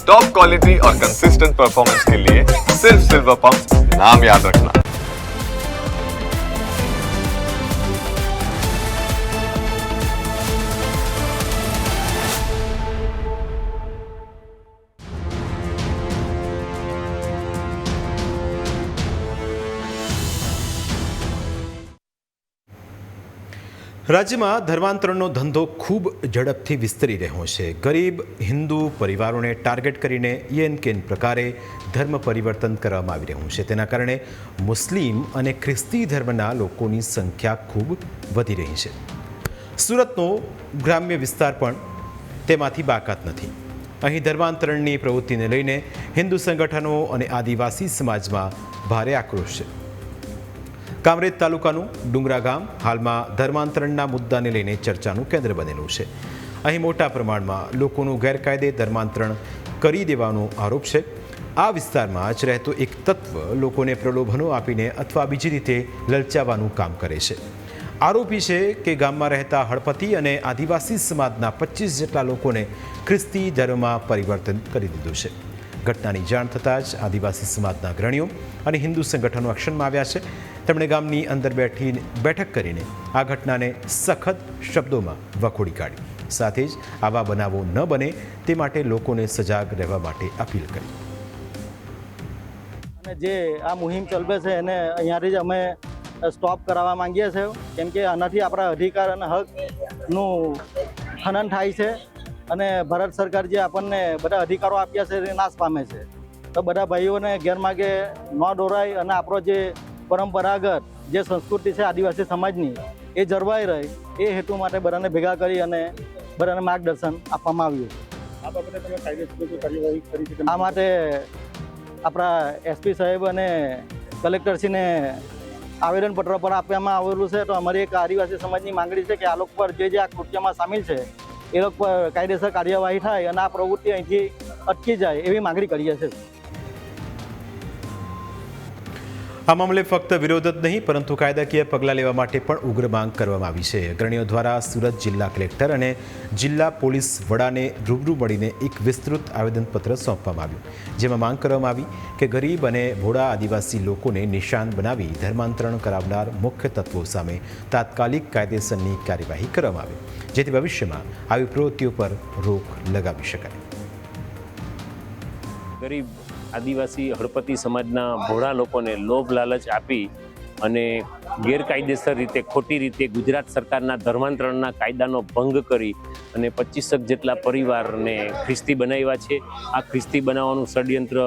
Top quality और consistent performance के लिए सिर्फ सिल्वर पंप नाम याद रखना। રાજ્યમાં ધર્માંતરણનો ધંધો ખૂબ ઝડપથી વિસ્તરી રહ્યો છે. ગરીબ હિન્દુ પરિવારોને ટાર્ગેટ કરીને યેનકેન પ્રકારે ધર્મ પરિવર્તન કરવામાં આવી રહ્યું છે. તેના કારણે મુસ્લિમ અને ખ્રિસ્તી ધર્મના લોકોની સંખ્યા ખૂબ વધી રહી છે. સુરતનો ગ્રામ્ય વિસ્તાર પણ તેમાંથી બાકાત નથી. અહીં ધર્માંતરણની પ્રવૃત્તિને લઈને હિન્દુ સંગઠનો અને આદિવાસી સમાજમાં ભારે આક્રોશ છે. કામરેજ તાલુકાનું ડુંગરા ગામ હાલમાં ધર્માંતરણના મુદ્દાને લઈને ચર્ચાનું કેન્દ્ર બનેલું છે. અહીં મોટા પ્રમાણમાં લોકોનું ગેરકાયદે ધર્માંતરણ કરી દેવાનો આરોપ છે. આ વિસ્તારમાં જ રહેતો એક તત્વ લોકોને પ્રલોભનો આપીને અથવા બીજી રીતે લલચાવવાનું કામ કરે છે. આરોપી છે કે ગામમાં રહેતા હળપતિ અને આદિવાસી સમાજના 25 જેટલા લોકોને ખ્રિસ્તી ધર્મમાં પરિવર્તન કરી દીધું છે. ઘટનાની જાણ થતાં જ આદિવાસી સમાજના અગ્રણીઓ અને હિન્દુ સંગઠનો એક્શનમાં આવ્યા છે. તેમણે ગામની અંદર બેઠક કરીને આ ઘટનાને સખત શબ્દોમાં વખોડી કાઢી. સાથે જ આવા બનાવો ન બને તે માટે લોકોને સજાગ રહેવા માટે અપીલ કરી. અને જે આ મુહિમ ચલાવે છે એને અહીંયાથી જ અમે સ્ટોપ કરાવવા માંગીએ છીએ, કેમ કે આનાથી આપણા અધિકાર અને હકનું હનન થાય છે અને ભારત સરકાર જે આપણને બધા અધિકારો આપ્યા છે એ નાશ પામે છે. તો બધા ભાઈઓને ગેરમાર્ગે ન દોરાય અને આપણો જે પરંપરાગત જે સંસ્કૃતિ છે આદિવાસી સમાજની એ જળવાઈ રહે એ હેતુ માટે બધાને ભેગા કરી અને બધાને માર્ગદર્શન આપવામાં આવ્યું. આ બાબતે તમે કાયદેસર કાર્યવાહી કરી છે? આ માટે આપણા એસપી સાહેબ અને કલેક્ટરશ્રીને આવેદનપત્ર પર આપવામાં આવેલું છે. તો અમારી એક આદિવાસી સમાજની માંગણી છે કે આ લોકો પર જે આ કૃત્યમાં સામેલ છે એ લોકો પર કાયદેસર કાર્યવાહી થાય અને આ પ્રવૃત્તિ અહીંથી અટકી જાય એવી માંગણી કરીએ છીએ. આ મામલે ફક્ત વિરોધ જ નહીં પરંતુ કાયદાકીય પગલાં લેવા માટે પણ ઉગ્ર માંગ કરવામાં આવી છે. અગ્રણીઓ દ્વારા સુરત જિલ્લા કલેક્ટર અને જિલ્લા પોલીસ વડાને રૂબરૂ મળીને એક વિસ્તૃત આવેદનપત્ર સોંપવામાં આવ્યું, જેમાં માંગ કરવામાં આવી કે ગરીબ અને ભોળા આદિવાસી લોકોને નિશાન બનાવી ધર્માંતરણ કરાવનાર મુખ્ય તત્વો સામે તાત્કાલિક કાયદેસરની કાર્યવાહી કરવામાં આવે, જેથી ભવિષ્યમાં આવી પ્રવૃત્તિઓ પર રોક લગાવી શકાય. ગરીબ આદિવાસી હળપતિ સમાજના ભોળા લોકોને લોભ લાલચ આપી અને ગેરકાયદેસર રીતે ખોટી રીતે ગુજરાત સરકારના ધર્માંતરણના કાયદાનો ભંગ કરી અને 25 જેટલા પરિવારને ખ્રિસ્તી બનાવ્યા છે. આ ખ્રિસ્તી બનાવવાનું ષડયંત્ર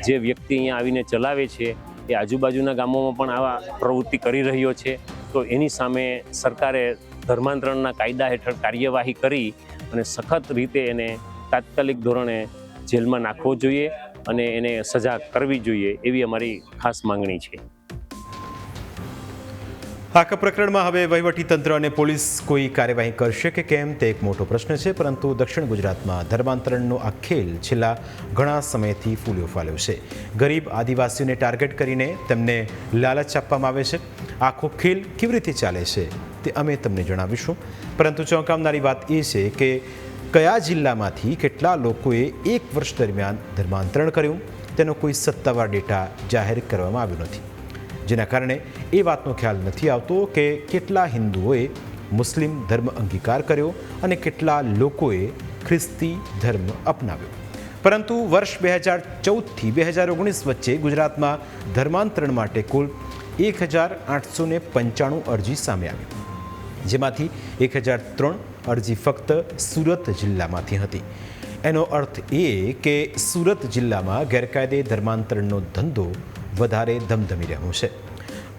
જે વ્યક્તિ અહીંયા આવીને ચલાવે છે એ આજુબાજુના ગામોમાં પણ આવા પ્રવૃત્તિ કરી રહ્યો છે. તો એની સામે સરકારે ધર્માંતરણના કાયદા હેઠળ કાર્યવાહી કરી અને સખત રીતે એને તાત્કાલિક ધોરણે જેલમાં નાખવો જોઈએ અને એને સજા કરવી જોઈએ એવી અમારી ખાસ માંગણી છે. આખા પ્રકરણમાં હવે વહીવટીતંત્ર અને પોલીસ કોઈ કાર્યવાહી કરશે કે કેમ તે એક મોટો પ્રશ્ન છે. પરંતુ દક્ષિણ ગુજરાતમાં ધર્માંતરણનો આ ખેલ છેલ્લા ઘણા સમયથી ફૂલ્યો ફાલ્યો છે. ગરીબ આદિવાસીઓને ટાર્ગેટ કરીને તેમને લાલચ આપવામાં આવે છે. આખો ખેલ કેવી રીતે ચાલે છે તે અમે તમને જણાવીશું. પરંતુ ચોંકાવનારી વાત એ છે કે કયા જિલ્લામાંથી કેટલા લોકોએ એક વર્ષ દરમિયાન ધર્માંતરણ કર્યું તેનો કોઈ સત્તાવાર ડેટા જાહેર કરવામાં આવ્યો નથી, જેના કારણે એ વાતનો ખ્યાલ નથી આવતો કે કેટલા હિન્દુઓએ મુસ્લિમ ધર્મ અંગીકાર કર્યો અને કેટલા લોકોએ ખ્રિસ્તી ધર્મ અપનાવ્યો. પરંતુ વર્ષ 2014થી 2019 વચ્ચે ગુજરાતમાં ધર્માંતરણ માટે કુલ 1895 અરજી સામે આવી, જેમાંથી 1003 અરજી ફક્ત સુરત જિલ્લામાંથી હતી. એનો અર્થ એ કે સુરત જિલ્લામાં ગેરકાયદે ધર્માંતરણનો ધંધો વધારે ધમધમી રહ્યો છે.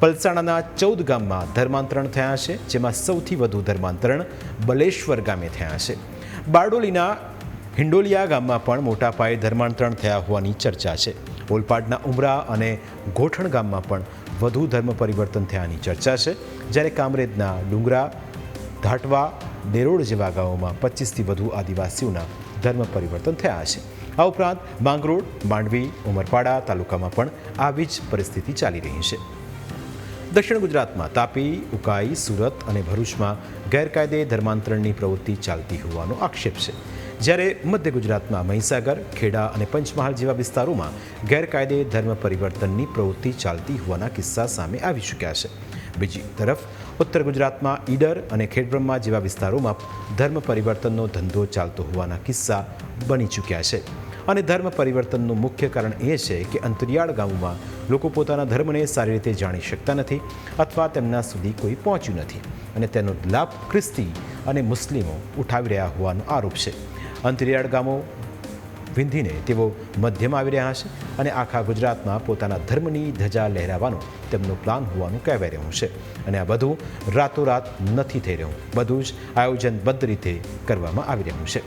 પલસાણાના 14 ગામમાં ધર્માંતરણ થયા છે, જેમાં સૌથી વધુ ધર્માંતરણ બલેશ્વર ગામે થયા છે. બારડોલીના હિંડોલિયા ગામમાં પણ મોટા પાયે ધર્માંતરણ થયા હોવાની ચર્ચા છે. ઓલપાડના ઉમરા અને ગોઠણ ગામમાં પણ વધુ ધર્મ પરિવર્તન થયાની ચર્ચા છે. જ્યારે કામરેજના ડુંગરા, ધાટવા, દેરોડ જેવા ગામોમાં 25થી વધુ આદિવાસીઓના ધર્મ પરિવર્તન થયા છે. આ ઉપરાંત માંગરોળ, માંડવી, ઉમરપાડા તાલુકામાં પણ આવી જ પરિસ્થિતિ ચાલી રહી છે. દક્ષિણ ગુજરાતમાં તાપી, ઉકાઈ, સુરત અને ભરૂચમાં ગેરકાયદે ધર્માંતરણની પ્રવૃત્તિ ચાલતી હોવાનો આક્ષેપ છે. જ્યારે મધ્ય ગુજરાતમાં મહીસાગર, ખેડા અને પંચમહાલ જેવા વિસ્તારોમાં ગેરકાયદે ધર્મ પરિવર્તનની પ્રવૃત્તિ ચાલતી હોવાના કિસ્સા સામે આવી ચૂક્યા છે. બીજી તરફ ઉત્તર ગુજરાતમાં ઈડર અને ખેડબ્રહ્મા જેવા વિસ્તારોમાં ધર્મ પરિવર્તનનો ધંધો ચાલતો હોવાના કિસ્સા બની ચૂક્યા છે. અને ધર્મ પરિવર્તનનું મુખ્ય કારણ એ છે કે અંતરિયાળ ગામોમાં લોકો પોતાના ધર્મને સારી રીતે જાણી શકતા નથી અથવા તેમના સુધી કોઈ પહોંચ્યું નથી અને તેનો લાભ ખ્રિસ્તી અને મુસ્લિમો ઉઠાવી રહ્યા હોવાનો આરોપ છે. અંતરિયાળ ગામો વિંધીને તેઓ મધ્યમાં આવી રહ્યા છે અને આખા ગુજરાતમાં પોતાના ધર્મની ધજા લહેરાવવાનો તેમનો પ્લાન હોવાનું કહેવાય રહ્યું છે. અને આ બધું રાતોરાત નથી થઈ રહ્યું, બધું જ આયોજનબદ્ધ રીતે કરવામાં આવી રહ્યું છે.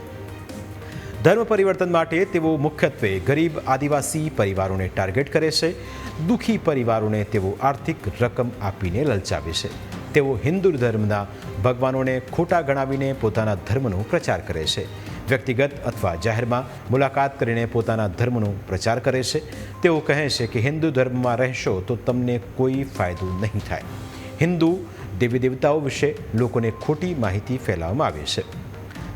ધર્મ પરિવર્તન માટે તેઓ મુખ્યત્વે ગરીબ આદિવાસી પરિવારોને ટાર્ગેટ કરે છે. દુઃખી પરિવારોને તેઓ આર્થિક રકમ આપીને લલચાવે છે. તેઓ હિન્દુ ધર્મના ભગવાનોને ખોટા ગણાવીને પોતાના ધર્મનો પ્રચાર કરે છે. વ્યક્તિગત અથવા જાહેરમાં મુલાકાત કરીને પોતાના ધર્મનો પ્રચાર કરે છે. તેઓ કહે છે કે હિન્દુ ધર્મમાં રહેશો તો તમને કોઈ ફાયદો નહીં થાય. હિન્દુ દેવી દેવતાઓ વિશે લોકોને ખોટી માહિતી ફેલાવવામાં આવે છે.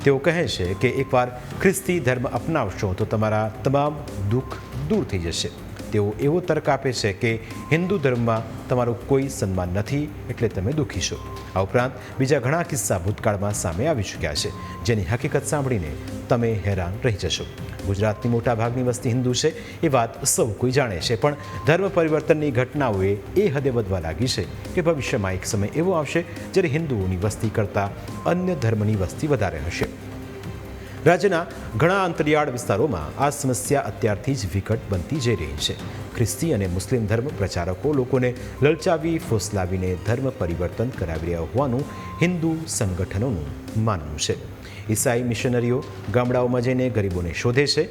તેઓ કહે છે કે એકવાર ખ્રિસ્તી ધર્મ અપનાવશો તો તમારા તમામ દુઃખ દૂર થઈ જશે. તેઓ એવો તર્ક આપે છે કે હિન્દુ ધર્મમાં તમારું કોઈ સન્માન નથી એટલે તમે દુઃખી છો. આ ઉપરાંત બીજા ઘણા કિસ્સા ભૂતકાળમાં સામે આવી ચૂક્યા છે જેની હકીકત સાંભળીને તમે હેરાન રહી જશો. ગુજરાતની મોટાભાગની વસ્તી હિન્દુ છે એ વાત સૌ કોઈ જાણે છે, પણ ધર્મ પરિવર્તનની ઘટનાઓએ એ હદે વધવા લાગી છે કે ભવિષ્યમાં એક સમય એવો આવશે જ્યારે હિન્દુઓની વસ્તી કરતાં અન્ય ધર્મની વસ્તી વધારે હશે. રાજ્યના ઘણા અંતરિયાળ વિસ્તારોમાં આ સમસ્યા અત્યારથી જ વિકટ બનતી જઈ રહી છે. ખ્રિસ્તી અને મુસ્લિમ ધર્મ પ્રચારકો લોકોને લલચાવી ફોસલાવીને ધર્મ પરિવર્તન કરાવી રહ્યા હોવાનું હિન્દુ સંગઠનોનું માનવું છે. ઈસાઈ મિશનરીઓ ગામડાઓમાં જઈને ગરીબોને શોધે છે.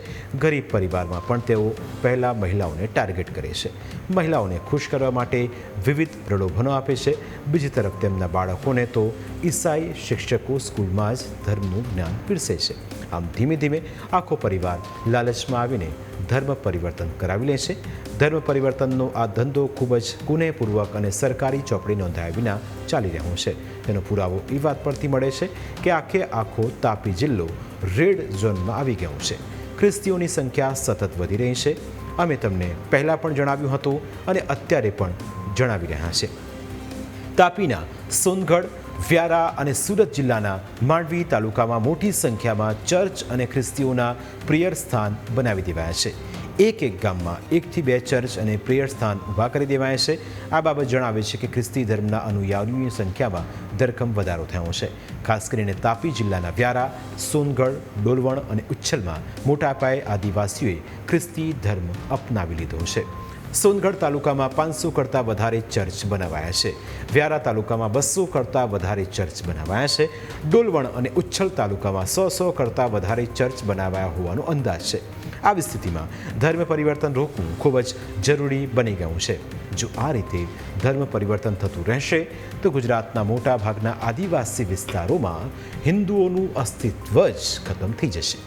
ગરીબ પરિવારમાં પણ તેઓ પહેલાં મહિલાઓને ટાર્ગેટ કરે છે. મહિલાઓને ખુશ કરવા માટે વિવિધ પ્રલોભનો આપે છે. બીજી તરફ તેમના બાળકોને તો ઈસાઈ શિક્ષકો સ્કૂલમાં જ ધર્મનું જ્ઞાન પીરસે છે. આમ ધીમે ધીમે આખો પરિવાર લાલચમાં આવીને ધર્મ પરિવર્તન કરાવી લે છે. ધર્મ પરિવર્તનનો આ ધંધો ખૂબ જ કુનેહપૂર્વક અને સરકારી ચોપડી નોંધાયા વિના ચાલી રહ્યો છે. તેનો પુરાવો એ વાત પરથી મળે છે કે આખો તાપી જિલ્લો રેડ ઝોનમાં આવી ગયો છે. ખ્રિસ્તીઓની સંખ્યા સતત વધી રહી છે. અમે તમને પહેલાં પણ જણાવ્યું હતું અને અત્યારે પણ જણાવી રહ્યા છે. તાપીના સોનગઢ, વ્યારા અને સુરત જિલ્લાના માંડવી તાલુકામાં મોટી સંખ્યામાં ચર્ચ અને ખ્રિસ્તીઓના પ્રેયર સ્થાન બનાવી દેવાયા છે. એક ગામમાં 1 થી 2 ચર્ચ અને પ્રેયર સ્થાન ઊભા કરી દેવાયા છે. આ બાબત જણાવે છે કે ખ્રિસ્તી ધર્મના અનુયાયીઓની સંખ્યામાં ધરખમ વધારો થયો છે. ખાસ કરીને તાપી જિલ્લાના વ્યારા, સોનગઢ, ડોલવણ અને ઉચ્છલમાં મોટા પાયે આદિવાસીઓએ ખ્રિસ્તી ધર્મ અપનાવી લીધો છે. સોનગઢ તાલુકામાં 500 કરતાં વધારે ચર્ચ બનાવાયા છે. વ્યારા તાલુકામાં 200 કરતાં વધારે ચર્ચ બનાવાયા છે. ડોલવણ અને ઉચ્છલ તાલુકામાં 100 કરતાં વધારે ચર્ચ બનાવાયા હોવાનો અંદાજ છે. આવી સ્થિતિમાં ધર્મ પરિવર્તન રોકવું ખૂબ જ જરૂરી બની ગયું છે. જો આ રીતે ધર્મ પરિવર્તન થતું રહેશે તો ગુજરાતના મોટા ભાગના આદિવાસી વિસ્તારોમાં હિન્દુઓનું અસ્તિત્વ જ ખતમ થઈ જશે.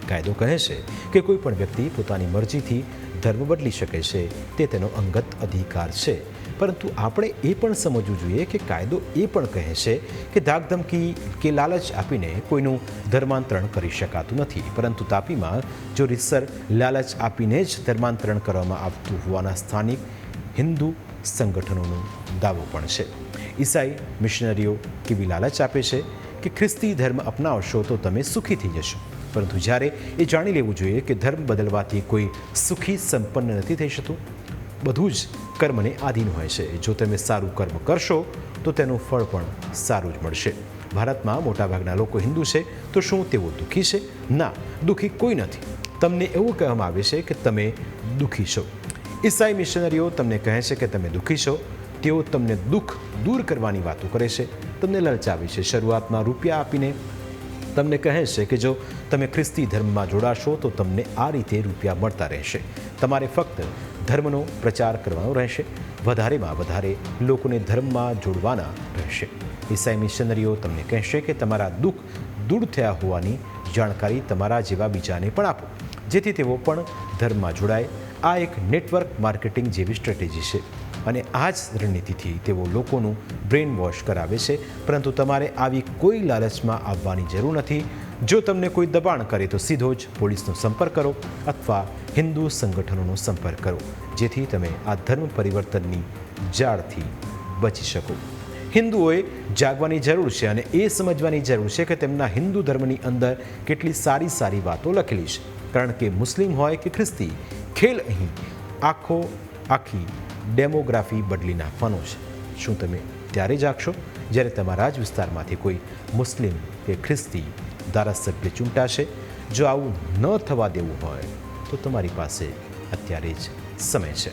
કાયદો કહે છે કે કોઈ પણ વ્યક્તિ પોતાની મરજીથી ધર્મ બદલી શકે છે, તે તેનો અંગત અધિકાર છે. પરંતુ આપણે એ પણ સમજવું જોઈએ કે કાયદો એ પણ કહે છે કે ધાકધમકી કે લાલચ આપીને કોઈનું ધર્માંતરણ કરી શકાતું નથી. પરંતુ તાપીમાં જો રીતસર લાલચ આપીને જ ધર્માંતરણ કરવામાં આવતું હોવાના સ્થાનિક હિન્દુ સંગઠનોનો દાવો પણ છે. ઈસાઈ મિશનરીઓ કેવી લાલચ આપે છે કે ખ્રિસ્તી ધર્મ અપનાવશો તો તમે સુખી થઈ જશો. પરંતુ જ્યારે એ જાણી લેવું જોઈએ કે ધર્મ બદલવાથી કોઈ સુખી સંપન્ન નથી થઈ શકતું. બધું જ કર્મને આધીન હોય છે. જો તમે સારું કર્મ કરશો તો તેનું ફળ પણ સારું જ મળશે. ભારતમાં મોટાભાગના લોકો હિન્દુ છે તો શું તેઓ દુઃખી છે? ના, દુઃખી કોઈ નથી. તમને એવું કહેવામાં આવે છે કે તમે દુઃખી છો. ઈસાઈ મિશનરીઓ તમને કહે છે કે તમે દુઃખી છો. તેઓ તમને દુઃખ દૂર કરવાની વાતો કરે છે, તમને લલચાવે છે. શરૂઆતમાં રૂપિયા આપીને તમને કહે છે કે જો તમે ખ્રિસ્તી ધર્મમાં જોડાશો તો તમને આ રીતે રૂપિયા મળતા રહેશે. તમારે ફક્ત ધર્મનો પ્રચાર કરવાનો રહેશે. વધારેમાં વધારે લોકોને ધર્મમાં જોડવાના રહેશે. ઈસાઈ મિશનરીઓ તમને કહેશે કે તમારા દુઃખ દૂર થયા હોવાની જાણકારી તમારા જેવા બીજાને પણ આપો, જેથી તેઓ પણ ધર્મમાં જોડાય. આ એક નેટવર્ક માર્કેટિંગ જેવી સ્ટ્રેટેજી છે અને આ જ રણનીતિથી તેઓ લોકોનું બ્રેન વોશ કરાવે છે. પરંતુ તમારે આવી કોઈ લાલચમાં આવવાની જરૂર નથી. જો તમને કોઈ દબાણ કરે તો સીધો જ પોલીસનો સંપર્ક કરો અથવા હિન્દુ સંગઠનોનો સંપર્ક કરો, જેથી તમે આ ધર્મ પરિવર્તનની જાળથી બચી શકો. હિન્દુઓએ જાગવાની જરૂર છે અને એ સમજવાની જરૂર છે કે તેમના હિન્દુ ધર્મની અંદર કેટલી સારી સારી વાતો લખેલી છે. કારણ કે મુસ્લિમ હોય કે ખ્રિસ્તી, ખેલ અહીં આખી ડેમોગ્રાફી બદલી નાખવાનો છે. શું તમે ત્યારે જાગશો જ્યારે તમારા જ વિસ્તારમાંથી કોઈ મુસ્લિમ કે ખ્રિસ્તી ધારાસભ્ય ચૂંટાશે? જો આવું ન થવા દેવું હોય તો તમારી પાસે અત્યારે જ સમય છે.